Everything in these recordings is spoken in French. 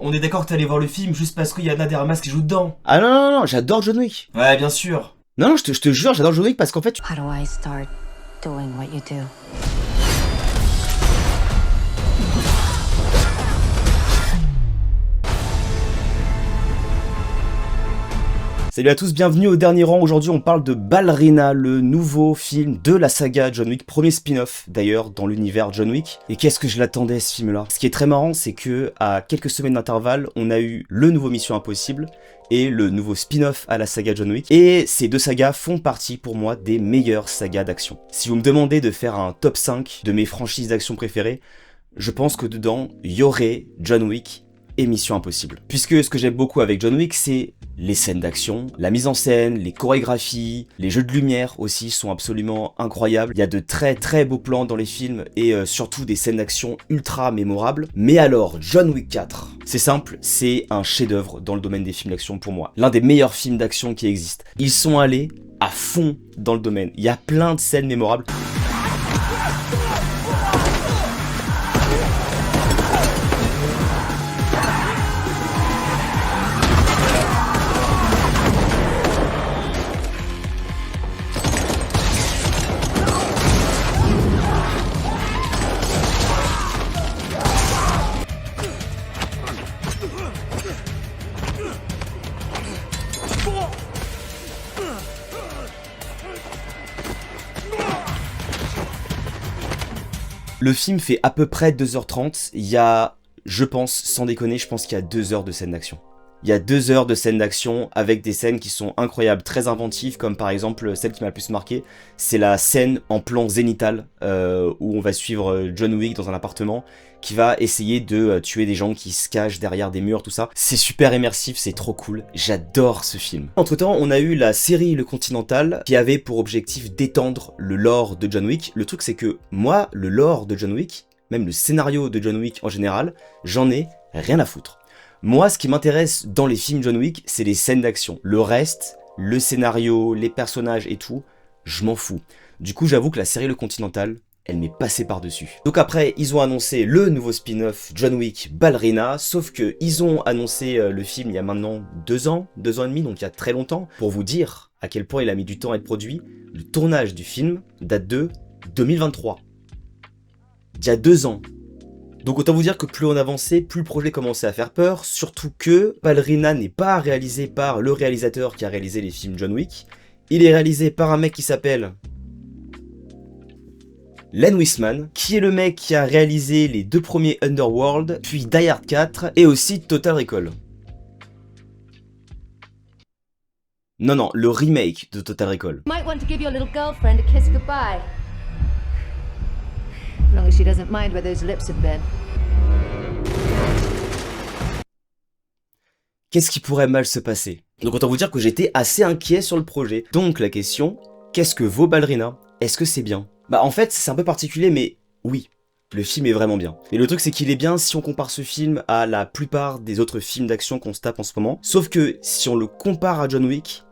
On est d'accord que t'es allé voir le film juste parce qu'il y a Ana de Armas qui joue dedans. Ah non, non, non, j'adore John Wick. Ouais, bien sûr. Non, non, je te jure, j'adore John Wick parce qu'en fait, How do I start doing what you do? salut à tous, bienvenue au dernier rang. Aujourd'hui, on parle de Ballerina, le nouveau film de la saga John Wick, premier spin-off d'ailleurs dans l'univers John Wick. Et qu'est-ce que je l'attendais ce film-là. Ce qui est très marrant, c'est que à quelques semaines d'intervalle, on a eu le nouveau Mission Impossible et le nouveau spin-off à la saga John Wick. Et ces deux sagas font partie pour moi des meilleures sagas d'action. Si vous me demandez de faire un top 5 de mes franchises d'action préférées, je pense que dedans, il y aurait John Wick et Mission Impossible. Puisque ce que j'aime beaucoup avec John Wick, c'est les scènes d'action, la mise en scène, les chorégraphies, les jeux de lumière aussi sont absolument incroyables. Il y a de très très beaux plans dans les films et surtout des scènes d'action ultra mémorables. Mais alors, John Wick 4, c'est simple, c'est un chef-d'œuvre dans le domaine des films d'action pour moi. L'un des meilleurs films d'action qui existent. Ils sont allés à fond dans le domaine. Il y a plein de scènes mémorables. Le film fait à peu près 2h30, il y a, je pense, sans déconner, je pense qu'il y a 2 heures de scène d'action. Il y a 2 heures de scène d'action avec des scènes qui sont incroyables, très inventives, comme par exemple celle qui m'a le plus marqué, c'est la scène en plan zénital, où on va suivre John Wick dans un appartement, qui va essayer de tuer des gens qui se cachent derrière des murs, tout ça. C'est super immersif, c'est trop cool, j'adore ce film. Entre temps, on a eu la série Le Continental, qui avait pour objectif d'étendre le lore de John Wick. Le truc c'est que moi, le lore de John Wick, même le scénario de John Wick en général, j'en ai rien à foutre. Moi, ce qui m'intéresse dans les films John Wick, c'est les scènes d'action. Le reste, le scénario, les personnages et tout, je m'en fous. Du coup, j'avoue que la série Le Continental, elle m'est passée par-dessus. Donc après, ils ont annoncé le nouveau spin-off John Wick Ballerina, sauf que ils ont annoncé le film il y a maintenant 2 ans, 2 ans et demi, donc il y a très longtemps. Pour vous dire à quel point il a mis du temps à être produit, le tournage du film date de 2023. Il y a 2 ans. Donc autant vous dire que plus on avançait, plus le projet commençait à faire peur, surtout que Ballerina n'est pas réalisé par le réalisateur qui a réalisé les films John Wick, il est réalisé par un mec qui s'appelle Len Wiseman, qui est le mec qui a réalisé les 2 premiers Underworld, puis Die Hard 4 et aussi Total Recall. Non, non, le remake de Total Recall. Might want to give your little girlfriend a kiss goodbye. As long as she doesn't mind where those lips have been. Qu'est-ce qui pourrait mal se passer? Donc autant vous dire que j'étais assez inquiet sur le projet. Donc la question, qu'est-ce que vaut Ballerina? Est-ce que c'est bien? Bah en fait c'est un peu particulier mais oui, le film est vraiment bien. Et le truc c'est qu'il est bien si on compare ce film à la plupart des autres films d'action qu'on se tape en ce moment. Sauf que si on le compare à John Wick,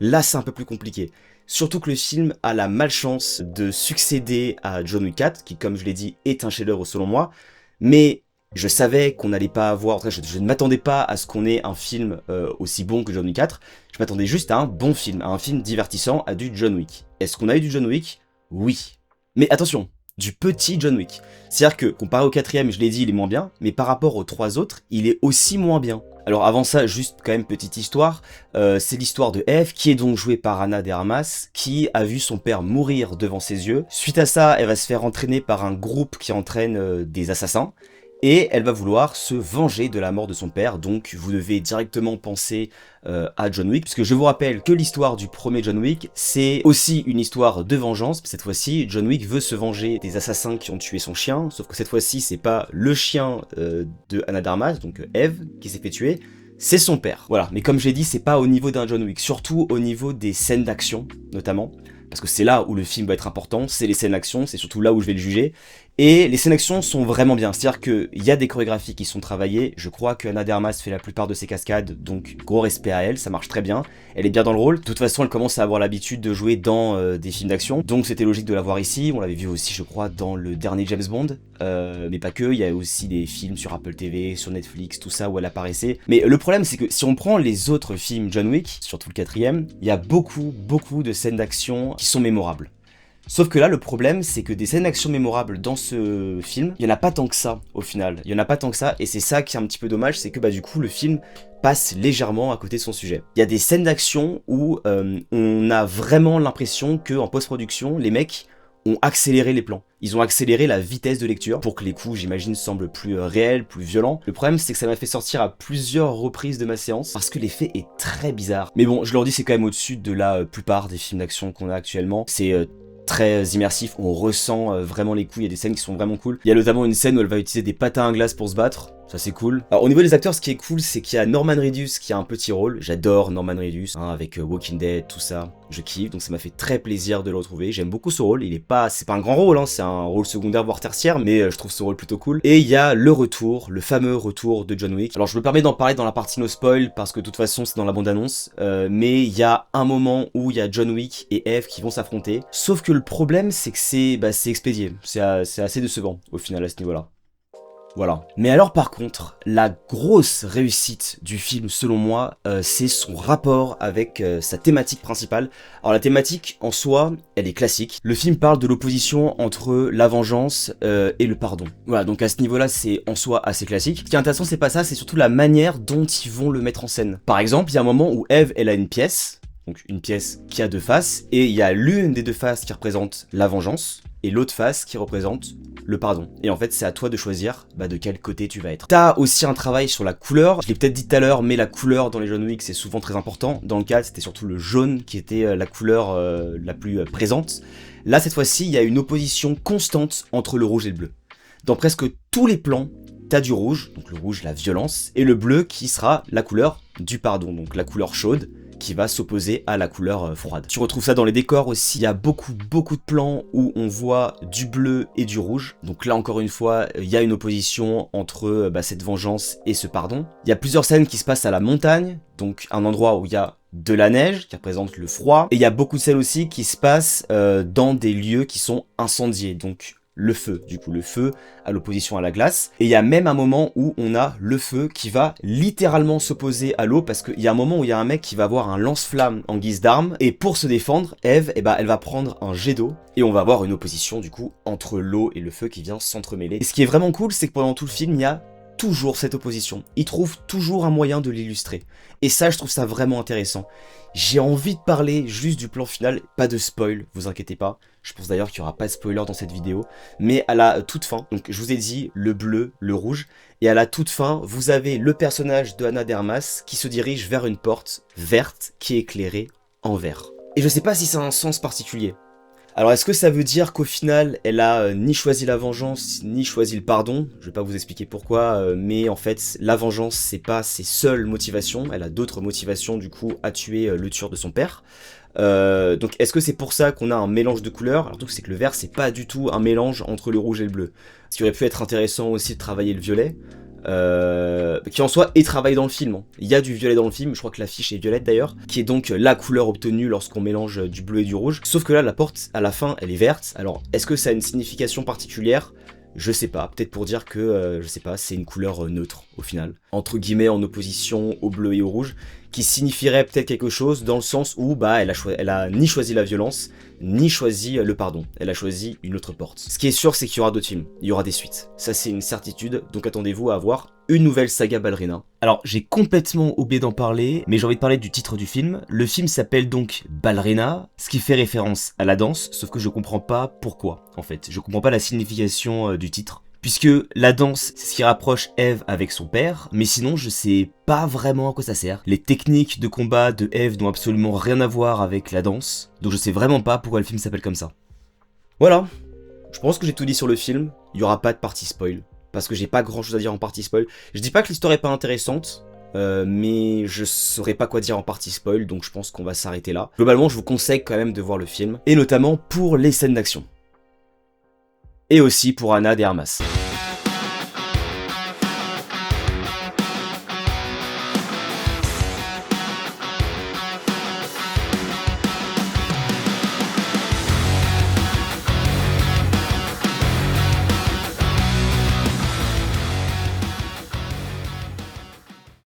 là c'est un peu plus compliqué. Surtout que le film a la malchance de succéder à John Wick 4, qui comme je l'ai dit est un chef-d'œuvre selon moi, mais je savais qu'on n'allait pas avoir, je ne m'attendais pas à ce qu'on ait un film aussi bon que John Wick 4, je m'attendais juste à un bon film, à un film divertissant, à du John Wick. Est-ce qu'on a eu du John Wick? Oui. Mais attention, du petit John Wick. C'est-à-dire que, comparé au 4ème, je l'ai dit, il est moins bien, mais par rapport aux 3 autres, il est aussi moins bien. Alors avant ça, juste quand même petite histoire, c'est l'histoire de Eve, qui est donc jouée par Ana de Armas, qui a vu son père mourir devant ses yeux. Suite à ça, elle va se faire entraîner par un groupe qui entraîne des assassins, et elle va vouloir se venger de la mort de son père, donc vous devez directement penser à John Wick, puisque je vous rappelle que l'histoire du premier John Wick, c'est aussi une histoire de vengeance. Cette fois-ci, John Wick veut se venger des assassins qui ont tué son chien, sauf que cette fois-ci, c'est pas le chien de Ana de Armas, donc Eve, qui s'est fait tuer, c'est son père. Voilà, mais comme j'ai dit, c'est pas au niveau d'un John Wick, surtout au niveau des scènes d'action, notamment. parce que c'est là où le film va être important, c'est les scènes d'action, c'est surtout là où je vais le juger. Et les scènes d'action sont vraiment bien, c'est-à-dire qu'il y a des chorégraphies qui sont travaillées, je crois que Ana de Armas fait la plupart de ses cascades, donc gros respect à elle, ça marche très bien, elle est bien dans le rôle. De toute façon, elle commence à avoir l'habitude de jouer dans des films d'action, donc c'était logique de la voir ici, on l'avait vu aussi je crois dans le dernier James Bond, mais pas que, il y a aussi des films sur Apple TV, sur Netflix, tout ça où elle apparaissait. Mais le problème c'est que si on prend les autres films John Wick, surtout le 4ème, il y a beaucoup de scènes d'action qui sont mémorables. Sauf que là, le problème, c'est que des scènes d'action mémorables dans ce film, il y en a pas tant que ça, au final. Il y en a pas tant que ça, et c'est ça qui est un petit peu dommage, c'est que du coup, le film passe légèrement à côté de son sujet. Il y a des scènes d'action où on a vraiment l'impression que en post-production, les mecs ont accéléré les plans. Ils ont accéléré la vitesse de lecture pour que les coups, j'imagine, semblent plus réels, plus violents. Le problème, c'est que ça m'a fait sortir à plusieurs reprises de ma séance parce que l'effet est très bizarre. Mais bon, je leur dis, c'est quand même au-dessus de la plupart des films d'action qu'on a actuellement. C'est très immersif, on ressent vraiment les coups, il y a des scènes qui sont vraiment cool. Il y a notamment une scène où elle va utiliser des patins à glace pour se battre, ça c'est cool. Alors au niveau des acteurs, ce qui est cool, c'est qu'il y a Norman Reedus qui a un petit rôle, j'adore Norman Reedus, avec Walking Dead, tout ça, je kiffe, donc ça m'a fait très plaisir de le retrouver, j'aime beaucoup ce rôle, c'est pas un grand rôle, c'est un rôle secondaire voire tertiaire, mais je trouve ce rôle plutôt cool. Et il y a le retour, le fameux retour de John Wick. Alors je me permets d'en parler dans la partie no spoil, parce que de toute façon c'est dans la bande-annonce, mais il y a un moment où il y a John Wick et Eve qui vont s'affronter, sauf que le problème c'est que c'est expédié, c'est assez décevant au final à ce niveau-là. Voilà. Mais alors par contre, la grosse réussite du film selon moi, c'est son rapport avec sa thématique principale. Alors la thématique en soi, elle est classique. Le film parle de l'opposition entre la vengeance et le pardon. Voilà, donc à ce niveau-là, c'est en soi assez classique. Ce qui est intéressant, c'est pas ça, c'est surtout la manière dont ils vont le mettre en scène. Par exemple, il y a un moment où Eve, elle a une pièce, donc une pièce qui a deux faces, et il y a l'une des deux faces qui représente la vengeance, et l'autre face qui représente le pardon. Et en fait, c'est à toi de choisir de quel côté tu vas être. T'as aussi un travail sur la couleur. Je l'ai peut-être dit tout à l'heure, mais la couleur dans les John Wick, c'est souvent très important. Dans le cas, c'était surtout le jaune qui était la couleur la plus présente. Là, cette fois-ci, il y a une opposition constante entre le rouge et le bleu. Dans presque tous les plans, t'as du rouge, donc le rouge, la violence, et le bleu qui sera la couleur du pardon, donc la couleur chaude, qui va s'opposer à la couleur froide. Tu retrouves ça dans les décors aussi, il y a beaucoup de plans où on voit du bleu et du rouge. Donc là encore une fois, il y a une opposition entre cette vengeance et ce pardon. Il y a plusieurs scènes qui se passent à la montagne, donc un endroit où il y a de la neige qui représente le froid. Et il y a beaucoup de scènes aussi qui se passent dans des lieux qui sont incendiés, donc le feu, du coup le feu à l'opposition à la glace. Et il y a même un moment où on a le feu qui va littéralement s'opposer à l'eau, parce qu'il y a un moment où il y a un mec qui va avoir un lance-flamme en guise d'arme, et pour se défendre, Eve, elle va prendre un jet d'eau, et on va avoir une opposition du coup entre l'eau et le feu qui vient s'entremêler. Et ce qui est vraiment cool, c'est que pendant tout le film, il y a toujours cette opposition. Il trouve toujours un moyen de l'illustrer. Et ça, je trouve ça vraiment intéressant. J'ai envie de parler juste du plan final, pas de spoil, vous inquiétez pas. Je pense d'ailleurs qu'il n'y aura pas de spoiler dans cette vidéo. Mais à la toute fin, donc je vous ai dit le bleu, le rouge, et à la toute fin, vous avez le personnage de Ana de Armas qui se dirige vers une porte verte qui est éclairée en vert. Et je sais pas si ça a un sens particulier. Alors est-ce que ça veut dire qu'au final, elle a ni choisi la vengeance, ni choisi le pardon? Je vais pas vous expliquer pourquoi, mais en fait, la vengeance, c'est pas ses seules motivations, elle a d'autres motivations du coup à tuer le tueur de son père. Donc est-ce que c'est pour ça qu'on a un mélange de couleurs? Alors le truc c'est que le vert, c'est pas du tout un mélange entre le rouge et le bleu. Ce qui aurait pu être intéressant aussi de travailler le violet. Qui en soi est travaillé dans le film. Il y a du violet dans le film, je crois que l'affiche est violette d'ailleurs, qui est donc la couleur obtenue lorsqu'on mélange du bleu et du rouge. Sauf que là, la porte, à la fin, elle est verte. Alors, est-ce que ça a une signification particulière? Je sais pas, peut-être pour dire que, je sais pas, c'est une couleur neutre, au final. Entre guillemets, en opposition au bleu et au rouge, qui signifierait peut-être quelque chose dans le sens où, elle a ni choisi la violence, ni choisi le pardon. Elle a choisi une autre porte. Ce qui est sûr, c'est qu'il y aura d'autres films. Il y aura des suites. Ça, c'est une certitude, donc attendez-vous à avoir une nouvelle saga Ballerina. Alors, j'ai complètement oublié d'en parler, mais j'ai envie de parler du titre du film. Le film s'appelle donc Ballerina, ce qui fait référence à la danse, sauf que je comprends pas pourquoi, en fait. Je comprends pas la signification du titre. Puisque la danse, c'est ce qui rapproche Eve avec son père, mais sinon je sais pas vraiment à quoi ça sert. Les techniques de combat de Eve n'ont absolument rien à voir avec la danse, donc je sais vraiment pas pourquoi le film s'appelle comme ça. Voilà, je pense que j'ai tout dit sur le film, il y aura pas de partie spoil, parce que j'ai pas grand chose à dire en partie spoil. Je dis pas que l'histoire est pas intéressante, mais je saurais pas quoi dire en partie spoil, donc je pense qu'on va s'arrêter là. Globalement, je vous conseille quand même de voir le film, et notamment pour les scènes d'action. Et aussi pour Ana de Armas.